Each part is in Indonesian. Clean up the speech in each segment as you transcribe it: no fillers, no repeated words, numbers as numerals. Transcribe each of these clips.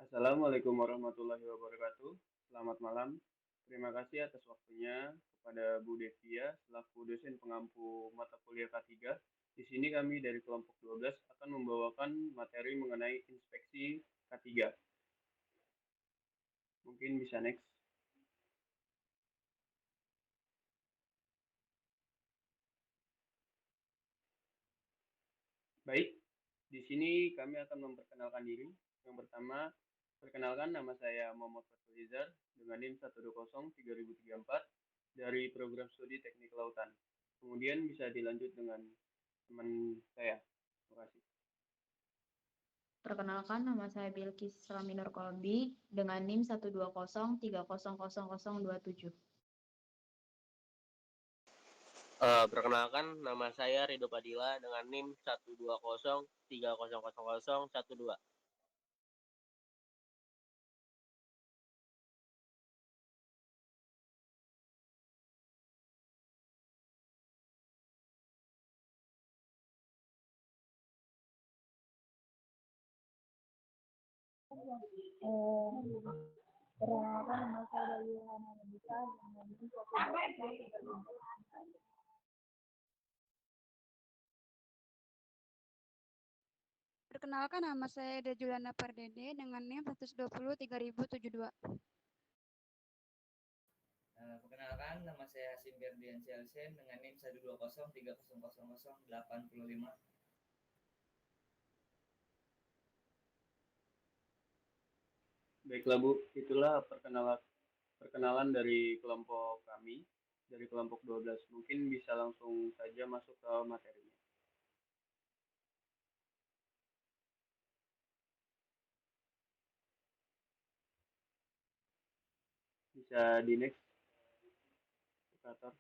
Assalamualaikum warahmatullahi wabarakatuh. Selamat malam. Terima kasih atas waktunya kepada Bu Devia selaku dosen pengampu mata kuliah K3. Di sini kami dari kelompok 12 akan membawakan materi mengenai inspeksi K3. Mungkin bisa next. Baik, di sini kami akan memperkenalkan diri. Yang pertama, perkenalkan nama saya Muhammad Fathulizar dengan NIM 1203034 dari program studi Teknik Kelautan. Kemudian bisa dilanjut dengan teman saya. Terima kasih. Perkenalkan, nama saya Bilkis Slaminur Kolbi dengan NIM 120300027. Perkenalkan, nama saya Rido Padilla dengan NIM 12030300012. Perkenalkan, nama saya Yohana Nabita dengan NIM 1203000. Perkenalkan, nama saya Eda Juliana Pardede dengan NIM 1203072. Perkenalkan, nama saya Hasim Ferdian Sialsen dengan NIM 120300085. Baiklah Bu, itulah perkenalan dari kelompok kami, dari kelompok 12. Mungkin bisa langsung saja masuk ke materinya. Bisa di next, operator.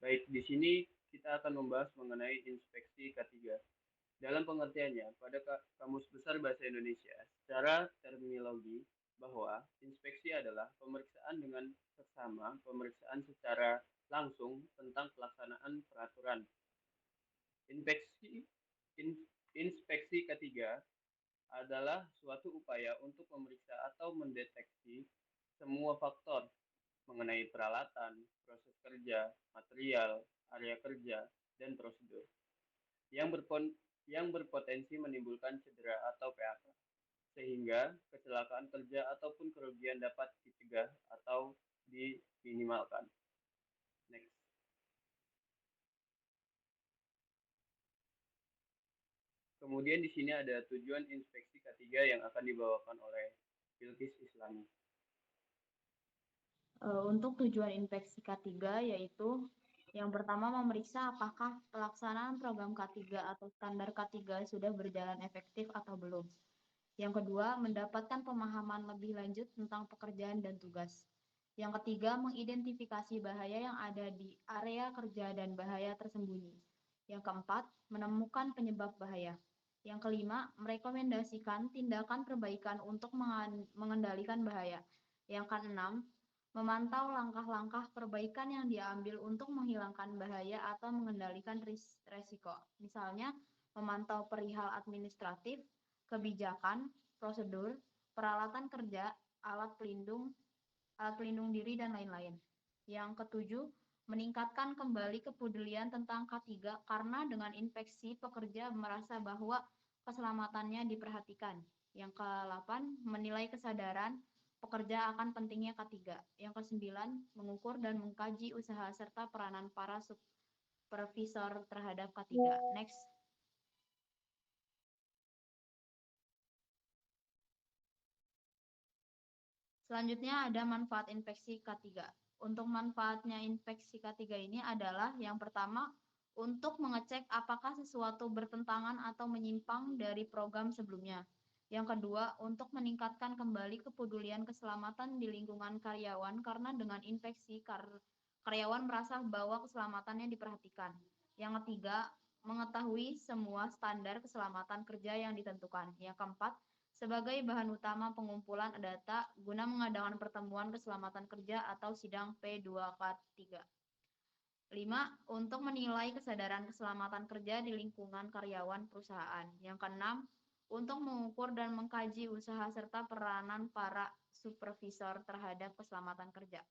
Baik, di sini kita akan membahas mengenai inspeksi K3. Dalam pengertiannya, pada Kamus Besar Bahasa Indonesia, secara terminologi, bahwa inspeksi adalah pemeriksaan dengan seksama pemeriksaan secara langsung tentang pelaksanaan peraturan. Inspeksi K3 adalah suatu upaya untuk memeriksa atau mendeteksi semua faktor mengenai peralatan, proses kerja, material, area kerja, dan prosedur yang berpotensi menimbulkan cedera atau PHK, sehingga kecelakaan kerja ataupun kerugian dapat dicegah atau diminimalkan. Next. Kemudian di sini ada tujuan inspeksi K3 yang akan dibawakan oleh Bilkis Islami. Untuk tujuan inspeksi K3 yaitu yang pertama memeriksa apakah pelaksanaan program K3 atau standar K3 sudah berjalan efektif atau belum. Yang kedua, mendapatkan pemahaman lebih lanjut tentang pekerjaan dan tugas. Yang ketiga, mengidentifikasi bahaya yang ada di area kerja dan bahaya tersembunyi. Yang keempat, menemukan penyebab bahaya. Yang kelima, merekomendasikan tindakan perbaikan untuk mengendalikan bahaya. Yang keenam, memantau langkah-langkah perbaikan yang diambil untuk menghilangkan bahaya atau mengendalikan risiko. Misalnya, memantau perihal administratif, kebijakan, prosedur, peralatan kerja, alat pelindung diri, dan lain-lain. Yang ketujuh, meningkatkan kembali kepedulian tentang K3 karena dengan inspeksi pekerja merasa bahwa keselamatannya diperhatikan. Yang ke-8, menilai kesadaran pekerja akan pentingnya K3. Yang ke-9, mengukur dan mengkaji usaha serta peranan para supervisor terhadap K3. Next. Selanjutnya ada manfaat inspeksi K3. Untuk manfaatnya inspeksi K3 ini adalah yang pertama, untuk mengecek apakah sesuatu bertentangan atau menyimpang dari program sebelumnya. Yang kedua, untuk meningkatkan kembali kepedulian keselamatan di lingkungan karyawan karena dengan inspeksi karyawan merasa bahwa keselamatannya diperhatikan. Yang ketiga, mengetahui semua standar keselamatan kerja yang ditentukan. Yang keempat, sebagai bahan utama pengumpulan data guna mengadakan pertemuan keselamatan kerja atau sidang P2K3. 5. Untuk menilai kesadaran keselamatan kerja di lingkungan karyawan perusahaan. Yang keenam, untuk mengukur dan mengkaji usaha serta peranan para supervisor terhadap keselamatan kerja.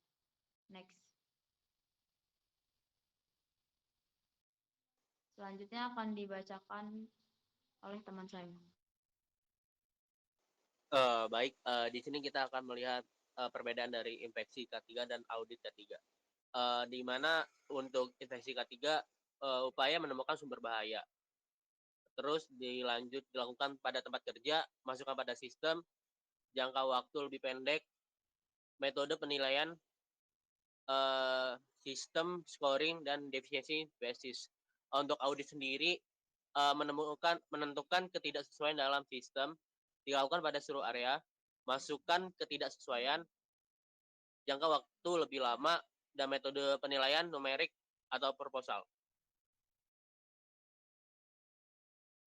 Next. Selanjutnya akan dibacakan oleh teman saya. Baik, di sini kita akan melihat perbedaan dari infeksi K3 dan audit K3. Di mana untuk infeksi K3 upaya menemukan sumber bahaya. Terus dilakukan pada tempat kerja, masukkan pada sistem, jangka waktu lebih pendek, metode penilaian, sistem scoring dan defisiensi basis. Untuk audit sendiri menentukan ketidaksesuaian dalam sistem, dilakukan pada seluruh area, masukkan ketidaksesuaian, jangka waktu lebih lama, dan metode penilaian numerik atau proposal.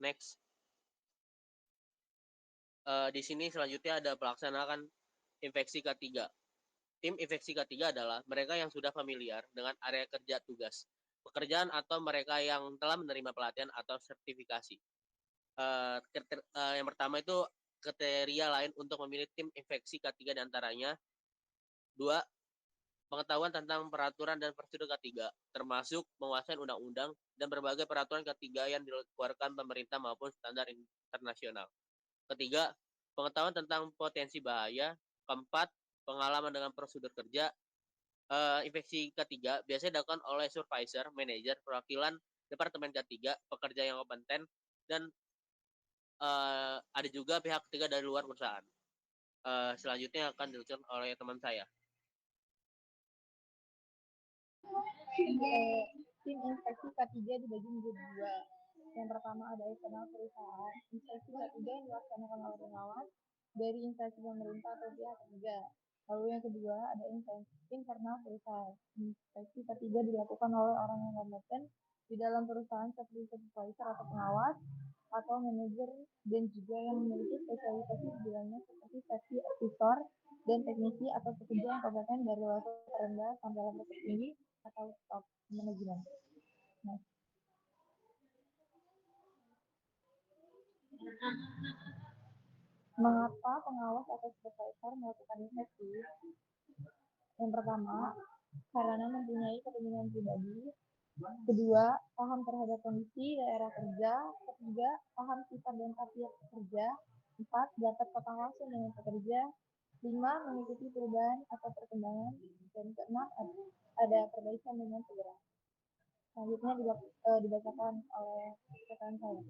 Next. Di sini selanjutnya ada pelaksanaan infeksi K3. Tim infeksi K3 adalah mereka yang sudah familiar dengan area kerja tugas, pekerjaan atau mereka yang telah menerima pelatihan atau sertifikasi. Yang pertama itu kriteria lain untuk memilih tim infeksi K3 diantaranya 2. Pengetahuan tentang peraturan dan prosedur K3, termasuk menguasai undang-undang dan berbagai peraturan K3 yang dikeluarkan pemerintah maupun standar internasional. Ketiga, pengetahuan tentang potensi bahaya. Keempat, pengalaman dengan prosedur kerja. Infeksi K3 biasanya dilakukan oleh supervisor, manajer, perwakilan departemen K3, pekerja yang kompeten, dan ada juga pihak ketiga dari luar perusahaan. Selanjutnya akan dilakukan oleh teman saya. Tim inspeksi K3 dibagi menjadi dua. Yang pertama ada eksternal perusahaan. Inspeksi K3 yang dilaksanakan oleh pengawas dari instansi pemerintah atau pihak ketiga. Lalu yang kedua ada internal perusahaan. Inspeksi K3 dilakukan oleh orang yang kompeten di dalam perusahaan seperti supervisor atau pengawas atau manajer dan juga yang memiliki spesialisasi di bidangnya seperti safety officer dan teknisi atau pekerja yang kompeten dari level terendah sampai level tertinggi atau top manajemen. Nah. Mengapa pengawas atau supervisor melakukan inspeksi? Yang pertama, karena mempunyai kepentingan pribadi. Kedua, paham terhadap kondisi daerah kerja. Ketiga, paham sifat dan tabiat pekerja. 4, dapat kontak langsung dengan pekerja. 5, mengikuti perubahan atau perkembangan. Dan keenam, ada perbaikan dengan segera. Selanjutnya dibacakan oleh rekan saya.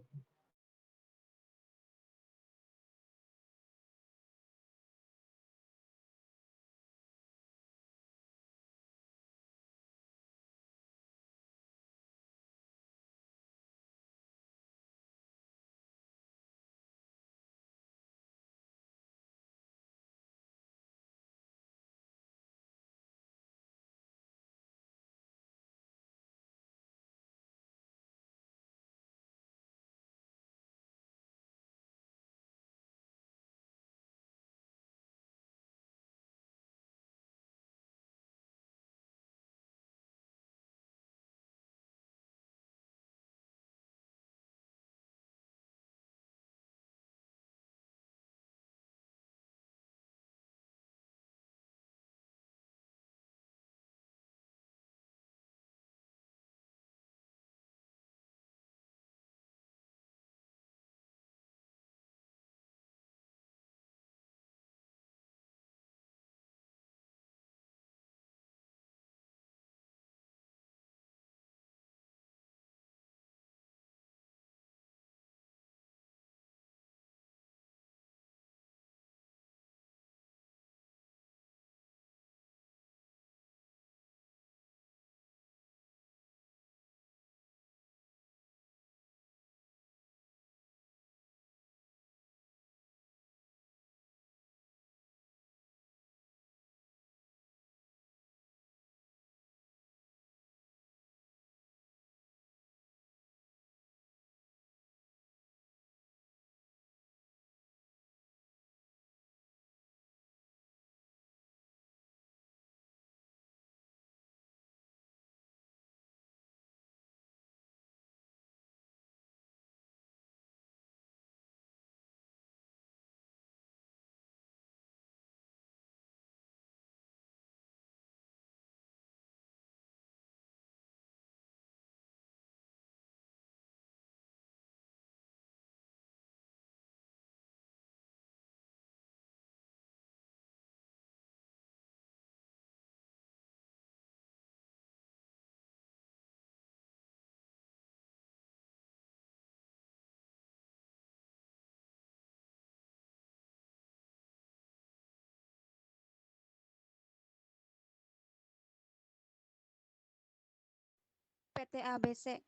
PT ABC.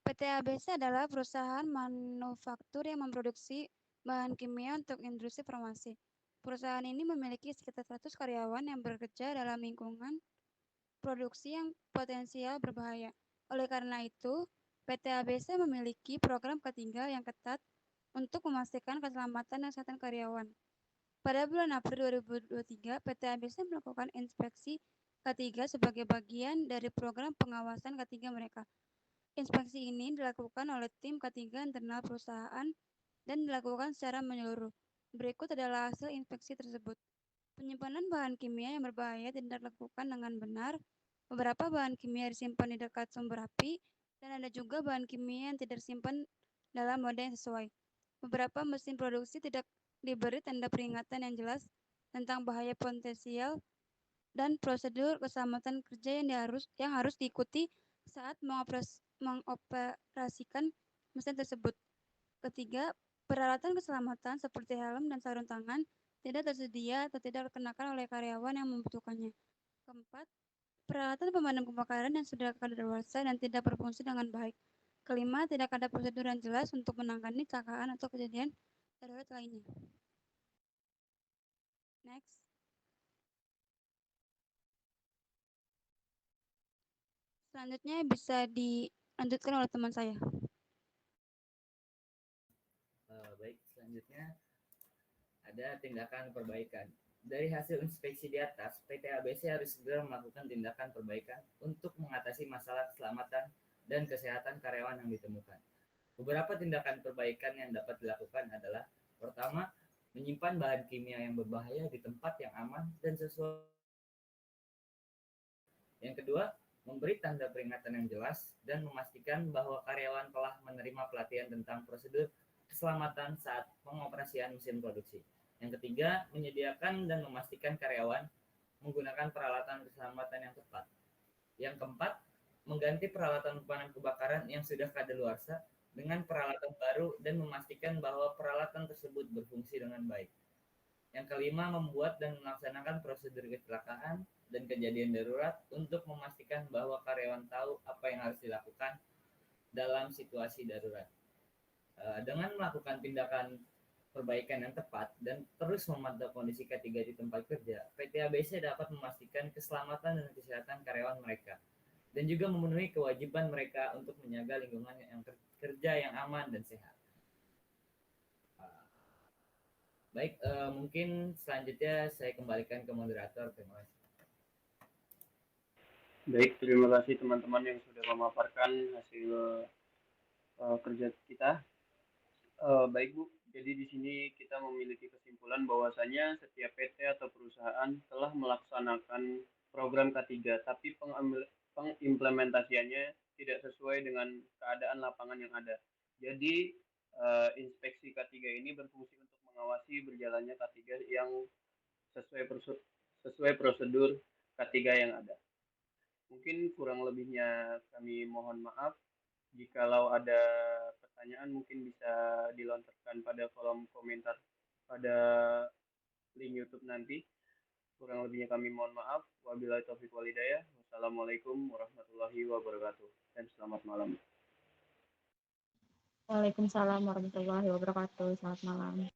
PT ABC adalah perusahaan manufaktur yang memproduksi bahan kimia untuk industri farmasi. Perusahaan ini memiliki sekitar 100 karyawan yang bekerja dalam lingkungan produksi yang potensial berbahaya. Oleh karena itu, PT ABC memiliki program ketiga yang ketat untuk memastikan keselamatan dan kesehatan karyawan. Pada bulan April 2023, PT ABC melakukan inspeksi K3 sebagai bagian dari program pengawasan K3 mereka. Inspeksi ini dilakukan oleh tim K3 internal perusahaan dan dilakukan secara menyeluruh. Berikut adalah hasil inspeksi tersebut. Penyimpanan bahan kimia yang berbahaya tidak dilakukan dengan benar. Beberapa bahan kimia disimpan di dekat sumber api, dan ada juga bahan kimia yang tidak disimpan dalam mode yang sesuai. Beberapa mesin produksi tidak diberi tanda peringatan yang jelas tentang bahaya potensial dan prosedur keselamatan kerja yang harus diikuti saat mengoperasikan mesin tersebut. Ketiga, peralatan keselamatan seperti helm dan sarung tangan tidak tersedia atau tidak dikenakan oleh karyawan yang membutuhkannya. Keempat, peralatan pemadam kebakaran yang sudah kadaluarsa dan tidak berfungsi dengan baik. Kelima, tidak ada prosedur yang jelas untuk menangani kecelakaan atau kejadian darurat lainnya. Next. Selanjutnya bisa dilanjutkan oleh teman saya. Baik, selanjutnya ada tindakan perbaikan. Dari hasil inspeksi di atas, PT ABC harus segera melakukan tindakan perbaikan untuk mengatasi masalah keselamatan dan kesehatan karyawan yang ditemukan. Beberapa tindakan perbaikan yang dapat dilakukan adalah: pertama, menyimpan bahan kimia yang berbahaya di tempat yang aman dan sesuai. Yang kedua, memberi tanda peringatan yang jelas dan memastikan bahwa karyawan telah menerima pelatihan tentang prosedur keselamatan saat pengoperasian mesin produksi. Yang ketiga, menyediakan dan memastikan karyawan menggunakan peralatan keselamatan yang tepat. Yang keempat, mengganti peralatan pemadam kebakaran yang sudah kadaluarsa dengan peralatan baru dan memastikan bahwa peralatan tersebut berfungsi dengan baik. Yang kelima, membuat dan melaksanakan prosedur kecelakaan dan kejadian darurat untuk memastikan bahwa karyawan tahu apa yang harus dilakukan dalam situasi darurat. Dengan melakukan tindakan perbaikan yang tepat dan terus memantau kondisi K3 di tempat kerja, PT ABC dapat memastikan keselamatan dan kesehatan karyawan mereka dan juga memenuhi kewajiban mereka untuk menjaga lingkungan yang kerja yang aman dan sehat. Baik, mungkin selanjutnya saya kembalikan ke moderator. Terima kasih. Baik, terima kasih teman-teman yang sudah memaparkan hasil kerja kita. Baik Bu, jadi di sini kita memiliki kesimpulan bahwasanya setiap PT atau perusahaan telah melaksanakan program K3, tapi pengimplementasiannya tidak sesuai dengan keadaan lapangan yang ada. Jadi inspeksi K3 ini berfungsi untuk mengawasi berjalannya K3 yang sesuai prosedur K3 yang ada. Mungkin kurang lebihnya kami mohon maaf. Jikalau ada pertanyaan mungkin bisa dilontarkan pada kolom komentar pada link YouTube nanti. Kurang lebihnya kami mohon maaf. Wabillahi taufiq wal hidayah. Wassalamualaikum warahmatullahi wabarakatuh. Dan selamat malam. Waalaikumsalam warahmatullahi wabarakatuh. Selamat malam.